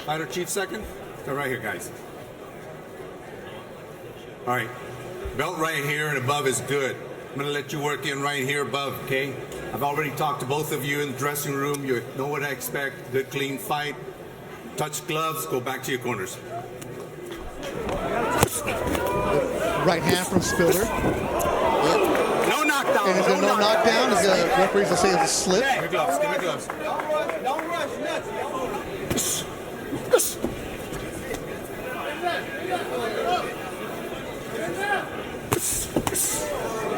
Fighter chief second. They're right here, guys. All right. Belt right here and above is good. I'm going to let you work in right here above, okay? I've already talked to both of you in the dressing room. You know what I expect. Good, clean fight. Touch gloves. Go back to your corners. Right hand from Spiller. No knockdown. And is there no knockdown? As the referees will say it's a slip. Give me gloves. Give me gloves. Don't rush nuts.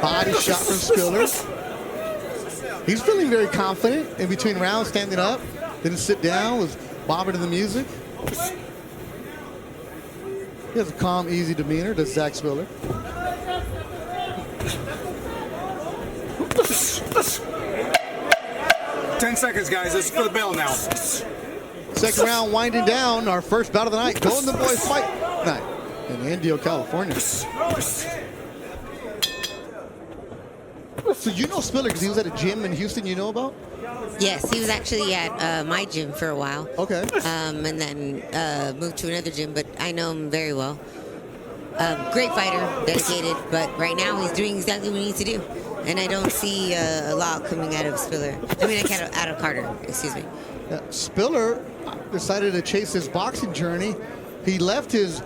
Body shot from Spiller. He's feeling very confident in between rounds, standing up. Didn't sit down, was bobbing to the music. He has a calm, easy demeanor, does Zach Spiller. Ten seconds, guys. This is for the bell now. Second round winding down. Our first bout of the night. Golden Boys Fight Night in Indio, California. So you know Spiller because he was at a gym in Houston you know about? Yes, he was actually at my gym for a while. Okay. And then moved to another gym, but I know him very well. Great fighter, dedicated, but right now he's doing exactly what he needs to do. And I don't see a lot coming out of Spiller. I mean, out of Carter, excuse me. Spiller decided to chase his boxing journey. He left his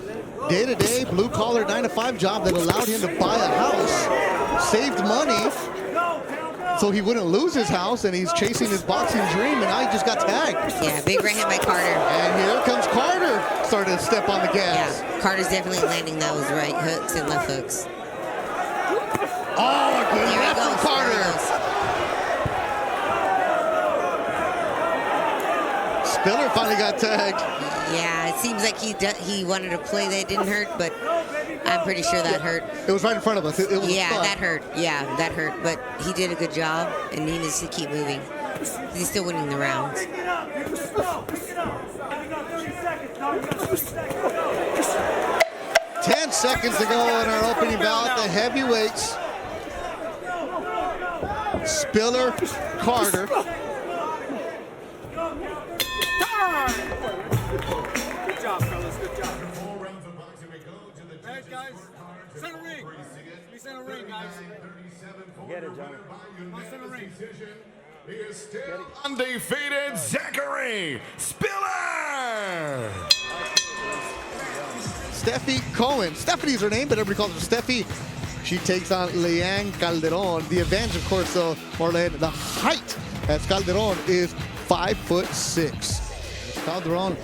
day-to-day blue-collar 9-to-5 job that allowed him to buy a house, saved money so he wouldn't lose his house, and he's chasing his boxing dream, and now he just got tagged. Yeah, big right hand by Carter. And here comes Carter, starting to step on the gas. Yeah, Carter's definitely landing those right hooks and left hooks. Oh, a good left from Carter. Spiller finally got tagged. Yeah, it seems like he wanted to play that didn't hurt, but I'm pretty sure that hurt. It was right in front of us. It was that hurt. Yeah, that hurt. But he did a good job, and he needs to keep moving. He's still winning the rounds. 10 seconds to go in our opening bout. The heavyweights. Spiller, Carter. Good job, fellas. Good job. Hey, guys. Center ring. We center ring, guys. Get it, Johnny. Center ring. He is still undefeated, Zachary Spiller. Steffi Cohen. Stephanie's her name, but everybody calls her Steffi. She takes on Leanne Calderon. The advantage, of course, though, Marlene, the height as Calderon is 5'6". Calderon,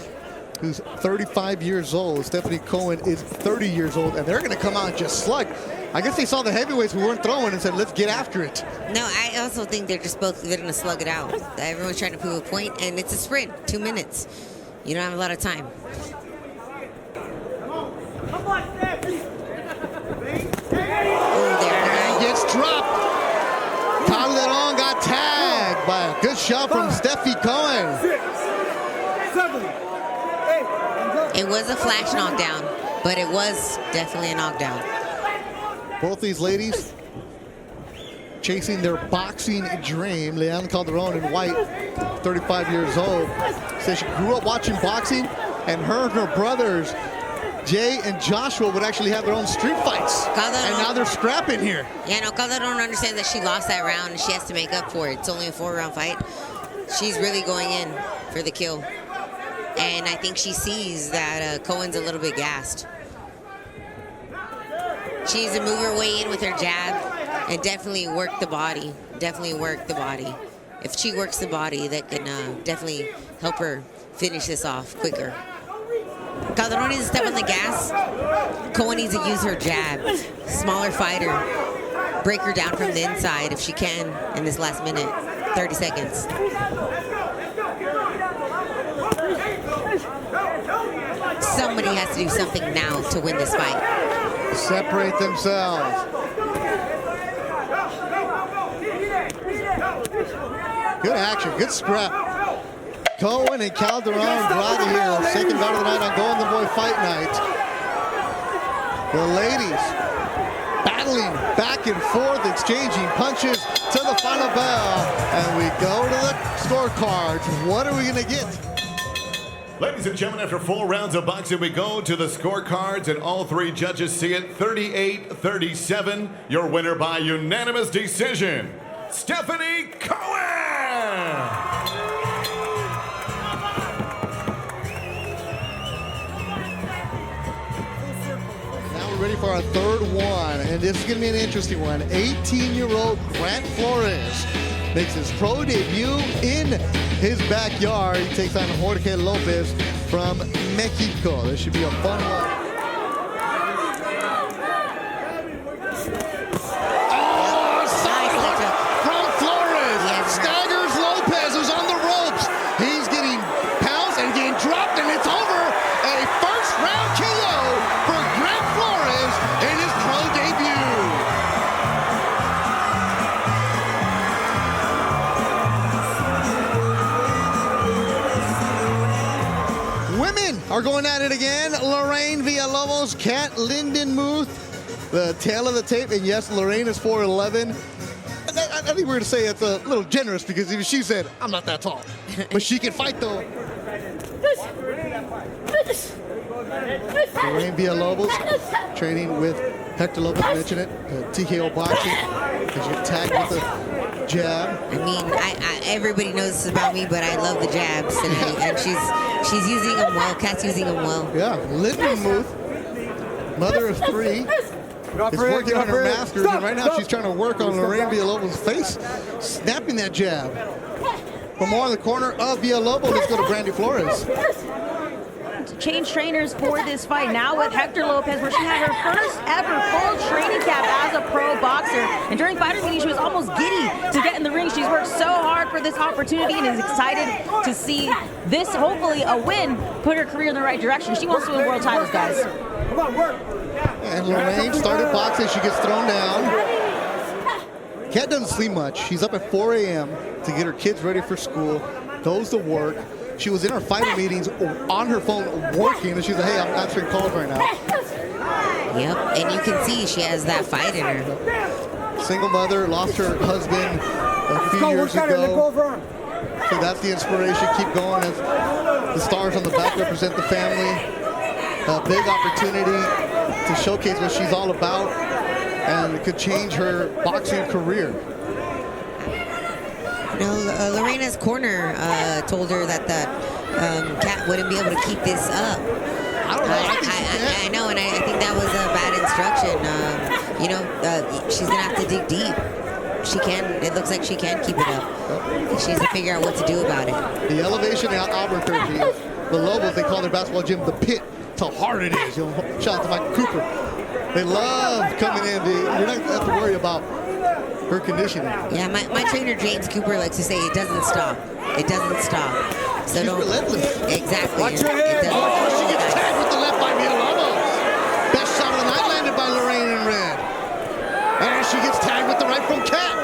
who's 35 years old. Stephanie Cohen is 30 years old, and they're going to come out and just slug. I guess they saw the heavyweights who weren't throwing and said, let's get after it. No, I also think they're going to slug it out. Everyone's trying to prove a point, and it's a sprint, 2 minutes. You don't have a lot of time. And gets dropped. Calderon got tagged by a good shot from Steffi Cohen. 6, 7, 8. It was a flash knockdown, but it was definitely a knockdown. Both these ladies chasing their boxing dream. Leanne Calderon in white, 35 years old, says she grew up watching boxing, and her brothers, Jay and Joshua, would actually have their own street fights. And now they're scrapping here. Yeah, no, Calderon understands that she lost that round and she has to make up for it. It's only a 4-round fight. She's really going in for the kill. And I think she sees that Cohen's a little bit gassed. She needs to move her way in with her jab and definitely work the body. Definitely work the body. If she works the body, that can definitely help her finish this off quicker. Calderon needs to step on the gas. Cohen needs to use her jab. Smaller fighter. Break her down from the inside if she can in this last minute. 30 seconds. Somebody has to do something now to win this fight. Separate themselves. Good action, good scrap. Cohen and Calderon right here. Second bout of the night on Golden Boy Fight Night. The ladies battling back and forth, exchanging punches to the final bell. And we go to the scorecards. What are we going to get? Ladies and gentlemen, after 4 rounds of boxing, we go to the scorecards, and all 3 judges see it 38-37. Your winner by unanimous decision, Stephanie Cohen. Now we're ready for our third one, and this is going to be an interesting one. 18-year-old Grant Flores makes his pro debut in his backyard. He takes on Jorge Lopez from Mexico. This should be a fun one. Oh, side from Flores. Staggers Lopez, who's on the ropes. He's getting pounced and getting dropped, and it's over. A first-round KO for Grant Flores in his pro debut. Women are going at it again. Lorraine Villalobos, Kat Lindenmuth, the tail of the tape. And yes, Lorraine is 4'11". I think we're going to say it's a little generous because even she said, I'm not that tall. But she can fight though. Lorraine Villalobos training with Hector Lopez, mentioned it, TKO boxing. As you get tagged with a jab. I mean, everybody knows this about me, but I love the jabs, and she's using them well. Kat's using them well. Yeah, Lindenmuth, mother of 3, is working on her masters, and right now she's trying to work on Lorraine Villalobos' face, snapping that jab. For more in the corner of Villalobos, let's go to Brandy Flores. Change trainers for this fight now with Hector Lopez, where she had her first ever full training camp as a pro boxer. And during fighter meeting, she was almost giddy to get in the ring. She's worked so hard for this opportunity and is excited to see this, hopefully a win, put her career in the right direction. She wants to win world titles, guys. Come on, work. And Lorraine started boxing. She gets thrown down. Kat doesn't sleep much. She's up at 4 a.m. to get her kids ready for school, goes to work. She was in her fighter meetings on her phone working, and she's like, hey, I'm answering calls right now. Yep, and you can see she has that fight in her. Single mother, lost her husband a few years ago. So that's the inspiration. Keep going as the stars on the back represent the family. A big opportunity to showcase what she's all about, and it could change her boxing career. No, Lorena's corner told her that Kat wouldn't be able to keep this up. I don't know. I know, and I think that was a bad instruction. She's gonna have to dig deep. She can. It looks like she can keep it up. She needs to figure out what to do about it. The elevation at Albuquerque, the Lobos, they call their basketball gym the Pit. That's how hard it is. Shout out to Mike Cooper. They love coming in. You're not gonna have to worry about her conditioning. Yeah, my trainer James Cooper likes to say it doesn't stop. It doesn't stop. So She's relentless. Exactly. Watch your head. She gets tagged with the left by Villalobos. Best shot of the night landed by Lorraine in red. And she gets tagged with the right from Kat.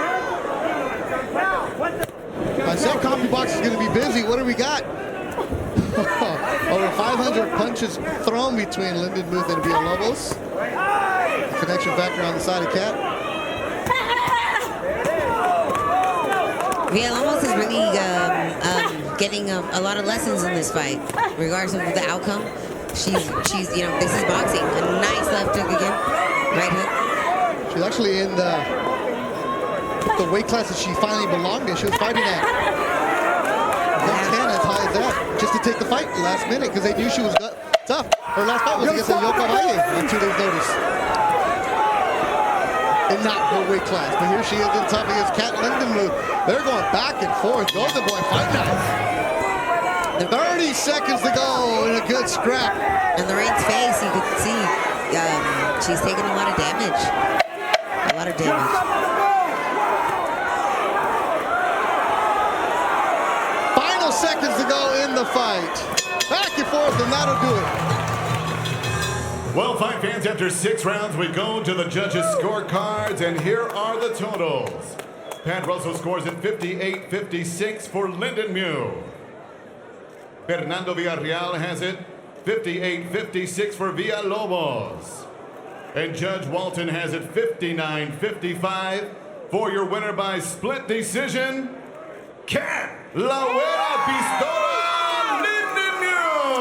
I said Coffee Box is going to be busy. What do we got? Over 500 punches thrown between Lindenmuth and Villalobos. Connection factor on the side of Kat. Villalobos is really getting a lot of lessons in this fight, regardless of the outcome. She's this is boxing. A nice left hook again, right hook. She's actually in the weight class that she finally belonged in. She was fighting at 110, as high as that, just to take the fight last minute because they knew she was tough. Her last fight was against Yoko Valle on 2 days' notice. And not her weight class, but here she is in tough against Kat Lindenmuth. They're going back and forth. Golden Boy fight night. 30 seconds to go in a good scrap. And Lorraine's face, you could see she's taking a lot of damage. A lot of damage. Final seconds to go in the fight. Back and forth, and that'll do it. Well, fight fans, after 6 rounds, we go to the judges' scorecards, and here are the totals. Pat Russell scores at 58-56 for Lindenmuth. Fernando Villarreal has it 58-56 for Villalobos. And Judge Walton has it 59-55 for your winner by split decision, Kat La Huera Pistola Lindenmuth.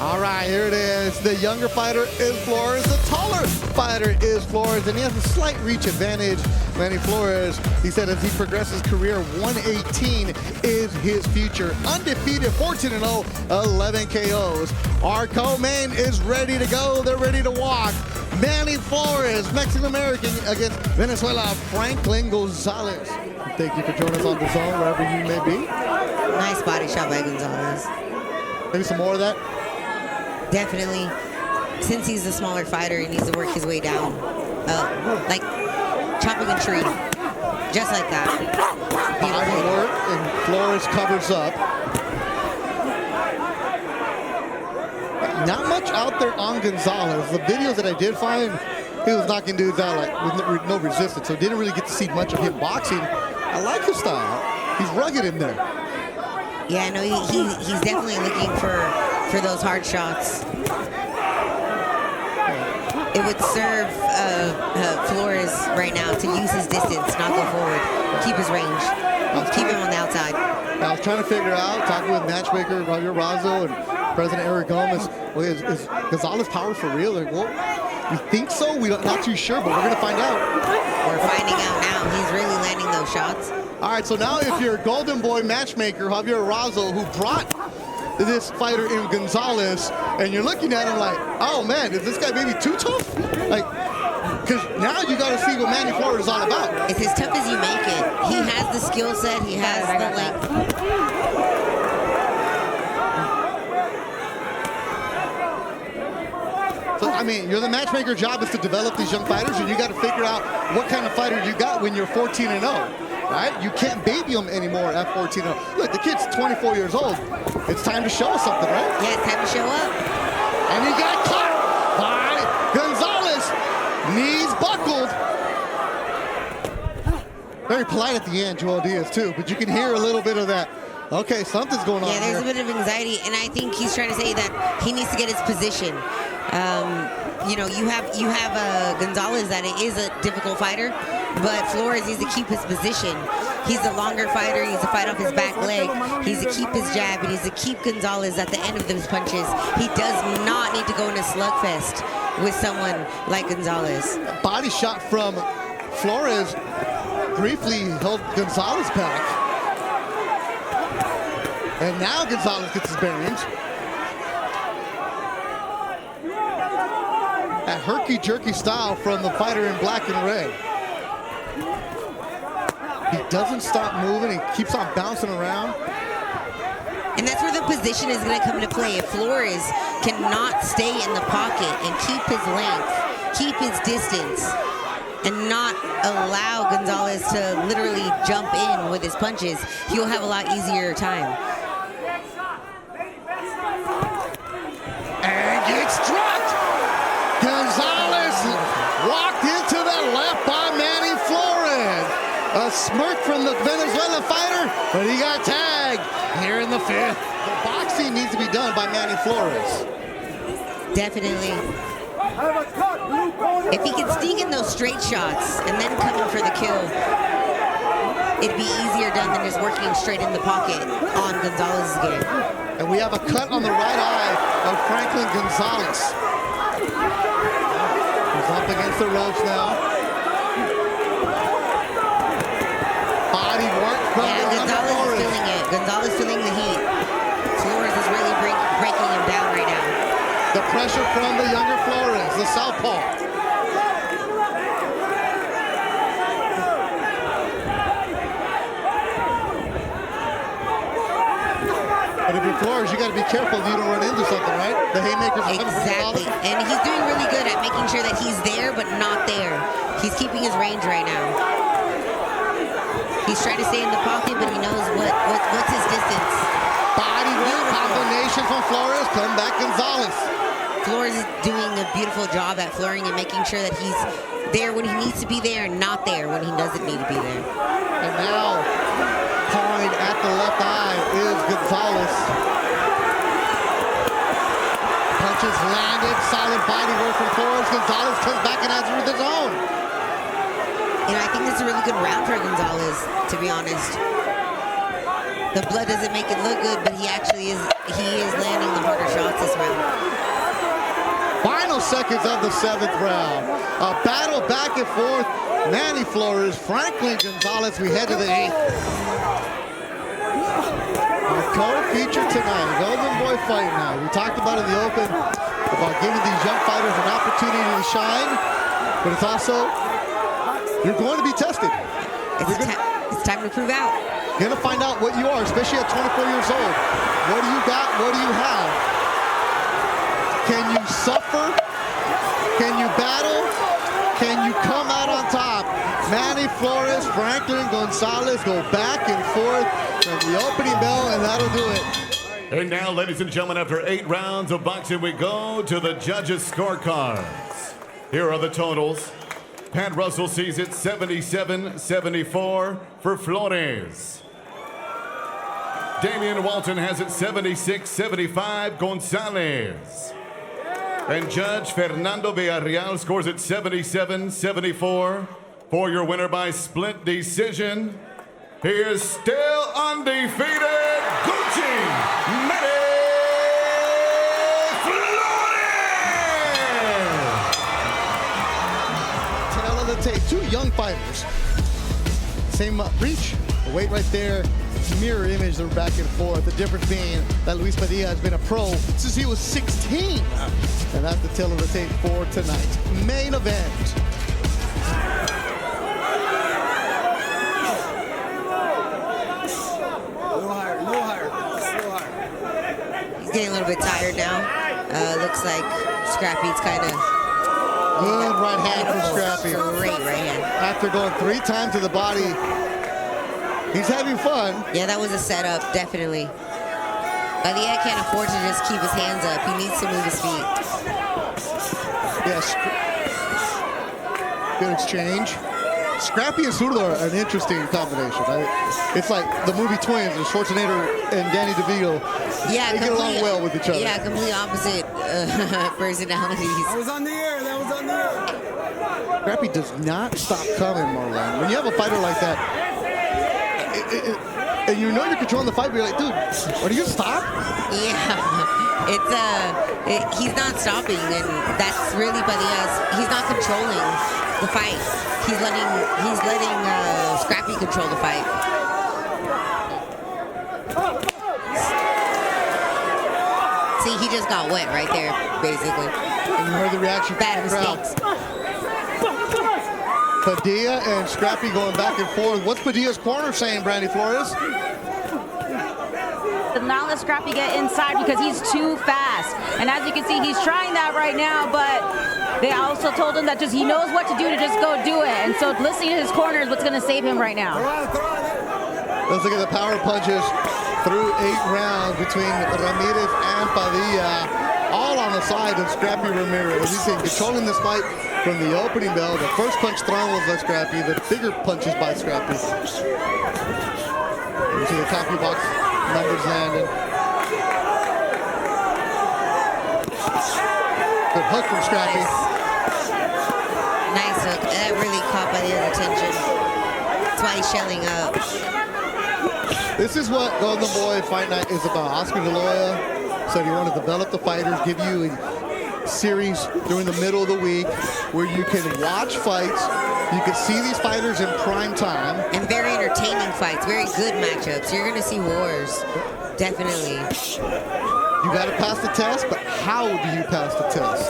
All right, here it is. The younger fighter is Flores. The taller fighter is Flores, and he has a slight reach advantage. Manny Flores, he said as he progresses career, 118 is his future. Undefeated, 14-0, 11 KOs. Our co-main is ready to go. They're ready to walk. Manny Flores, Mexican-American, against Venezuela, Franklin Gonzalez. Thank you for joining us on DAZN, wherever you may be. Nice body shot by Gonzalez. Maybe some more of that? Definitely. Since he's a smaller fighter, he needs to work his way down. Like chopping a tree. Just like that. Beautiful work, and Flores covers up. Not much out there on Gonzalez. The videos that I did find, he was knocking dudes out like with no resistance, so didn't really get to see much of him boxing. I like his style. He's rugged in there. Yeah, I know he's definitely looking for those hard shots. It would serve Flores right now to use his distance, not go forward, keep his range, keep him on the outside. I was trying to figure out, talking with matchmaker Javier Razo and President Eric Gomez, well, is Gonzalez power for real? Like, well, we think so. We're not too sure, but we're going to find out. We're finding out now. He's really landing those shots. All right, so now if you're Golden Boy matchmaker Javier Razo, who brought this fighter in Gonzalez, and you're looking at him like, oh man, is this guy maybe too tough? Like, because now you got to see what Manny Flores is all about. It's as tough as you make it. He has the skill set. He has the length. So, I mean, you're the matchmaker. Job is to develop these young fighters, and you got to figure out what kind of fighter you got when you're 14-0, right? You can't baby them anymore at 14-0. Look, the kid's 24 years old. It's time to show us something, right? Yeah, it's time to show up. And he got caught by Gonzalez. Knees buckled. Very polite at the end, Joel Diaz, too, but you can hear a little bit of that. Okay, something's going on. Yeah, there's here. a bit of anxiety, and I think he's trying to say that he needs to get his position. You know, you have Gonzalez that is a difficult fighter, but Flores needs to keep his position. He's a longer fighter. He needs to fight off his back leg. He needs to keep his jab. He needs to keep Gonzalez at the end of those punches. He does not need to go in a slugfest with someone like Gonzalez. Body shot from Flores briefly held Gonzalez back. And now Gonzalez gets his bearings. That herky-jerky style from the fighter in black and red. He doesn't stop moving. He keeps on bouncing around. And that's where the position is going to come into play. If Flores cannot stay in the pocket and keep his length, keep his distance, and not allow Gonzalez to literally jump in with his punches, he'll have a lot easier time. And gets dropped. Gonzalez walked into the left by Manny Flores. A smirk from the Venezuelan fighter, but he got tagged here in the fifth. The boxing needs to be done by Manny Flores. Definitely. If he can sneak in those straight shots and then come in for the kill, it'd be easier done than just working straight in the pocket on Gonzalez's game. And we have a cut on the right eye of Franklin Gonzalez. He's up against the ropes now. Body work from Gonzalez is feeling it. Gonzalez feeling the heat. Flores is really breaking him down right now. The pressure from the younger Flores, the southpaw. But if you're Flores, you got to be careful you don't run into something, right? The haymakers are coming from Exactly. And he's doing really good at making sure that he's there, but not there. He's keeping his range right now. He's trying to stay in the pocket, but he knows what's his distance. Body work combination from Flores. Come back, Gonzalez. Flores is doing a beautiful job at flooring and making sure that he's there when he needs to be there and not there when he doesn't need to be there. And now, pawing at the left eye is Gonzalez. Punches landed, solid body work from Flores. Gonzalez comes back and has it with his own. You know, I think this is a really good round for Gonzalez, to be honest. The blood doesn't make it look good, but he is landing the harder shots this round. Final seconds of the 7th round. A battle back and forth. Manny Flores, Franklin Gonzalez. We head to the 8th. Our co-feature tonight, Golden Boy Fight Night. We talked about in the open about giving these young fighters an opportunity to shine, but it's also, you're going to be tested. It's time to prove out. You're going to find out what you are, especially at 24 years old. What do you got? What do you have? Can you suffer? Can you battle? Can you come out on top? Manny Flores, Franklin Gonzalez go back and forth from the opening bell, and that'll do it. And now, ladies and gentlemen, after 8 rounds of boxing, we go to the judges' scorecards. Here are the totals. Pat Russell sees it 77-74 for Flores. Damian Walton has it 76-75 Gonzalez. And Judge Fernando Villarreal scores it 77-74 for your winner by split decision. He is still undefeated, Gucci Manny Flores! Tail of the tape, 2 young fighters. Same reach, the weight right there. Mirror image, they're back and forth. The difference being that Luis Padilla has been a pro since he was 16. And that's the tail of the tape for tonight. Main event. No higher. He's getting a little bit tired now. Looks like Scrappy's kind of Good right hand from Scrappy. great right hand. After going 3 times to the body, he's having fun. Yeah, that was a setup, definitely. Padilla can't afford to just keep his hands up. He needs to move his feet. Yes. Good exchange. Scrappy and Zurdo are an interesting combination. It's like the movie Twins, and Schwarzenegger and Danny DeVito. Yeah, they get along well with each other. Yeah, complete opposite personalities. That was on the air. Scrappy does not stop coming, Marlon. When you have a fighter like that, and you know you're controlling the fight, but you're like, dude, are you gonna stop? Yeah, he's not stopping, and that's really Padilla's. He's not controlling the fight. He's letting Scrappy control the fight. See, he just got wet right there, basically. And you heard the reaction from Bad the crowd. mistakes. Padilla and Scrappy going back and forth. What's Padilla's corner saying, Brandy Flores? Now let Scrappy get inside because he's too fast. And as you can see, he's trying that right now, but they also told him that he knows what to do to just go do it. And so listening to his corner is what's going to save him right now. Let's look at the power punches through 8 rounds between Ramirez and Padilla, all on the side of Scrappy Ramirez. He's been controlling this fight from the opening bell. The first punch thrown was by Scrappy, the bigger punches by Scrappy. You see the copy box numbers landing. Good hook from Scrappy. Nice hook. That really caught Padilla's attention. That's why he's shelling up. This is what Golden Boy Fight Night is about. Oscar De La Hoya said he wanted to develop the fighters, give you a series during the middle of the week where you can watch fights, you can see these fighters in prime time. And very entertaining fights, very good matchups. You're going to see wars, definitely. You got to pass the test, but how do you pass the test?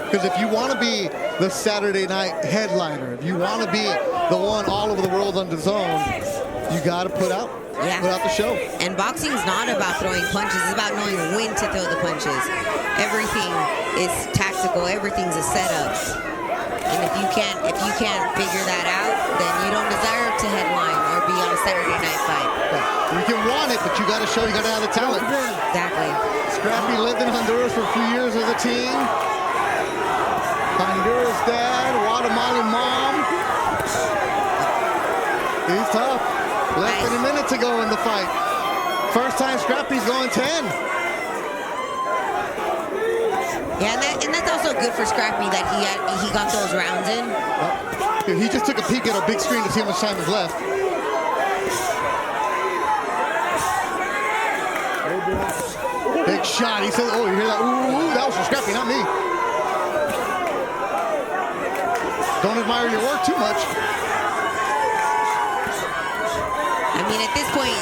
Because if you want to be the Saturday night headliner, if you want to be the one all over the world on DAZN, you got to put out the show. And boxing's not about throwing punches. It's about knowing when to throw the punches. Everything is tactical. Everything's a setup. And if you can't figure that out, then you don't deserve to headline or be on a Saturday night fight. Yeah. You can want it, but you got to show you got to have the talent. Exactly. Scrappy lived in Honduras for a few years as a teen. Honduras dad, Guatemalan mom. He's tough. Less than a minute to go in the fight. First time Scrappy's going 10. Yeah, and that's also good for Scrappy that he got those rounds in. He just took a peek at a big screen to see how much time is left. Big shot. He said, oh, you hear that? Ooh, that was for Scrappy, not me. Don't admire your work too much. I mean, at this point,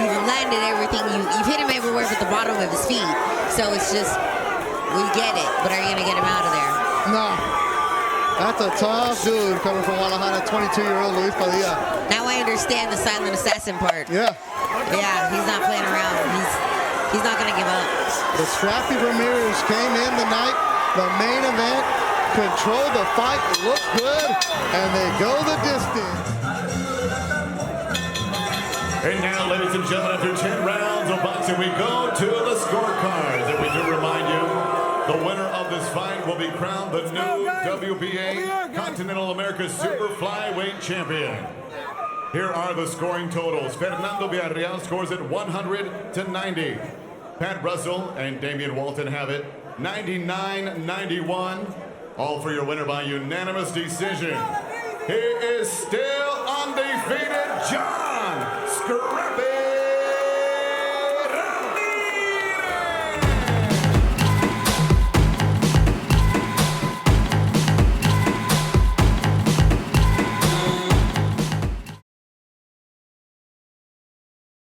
you've landed everything. You've hit him everywhere but the bottom of his feet. So it's just, we get it. But are you going to get him out of there? No. That's a tough dude coming from Guadalajara, 22-year-old Luis Padilla. Now I understand the silent assassin part. Yeah. Yeah, he's not playing around. He's not going to give up. The Scrappy Ramirez came in tonight, the main event, controlled the fight, looked good, and they go the distance. And now, ladies and gentlemen, after 10 rounds of boxing, we go to the scorecards. And we do remind you, the winner of this fight will be crowned the new WBA Continental America Super Flyweight Champion. Here are the scoring totals. Fernando Villarreal scores at 100-90. Pat Russell and Damian Walton have it 99-91. All for your winner by unanimous decision. He is still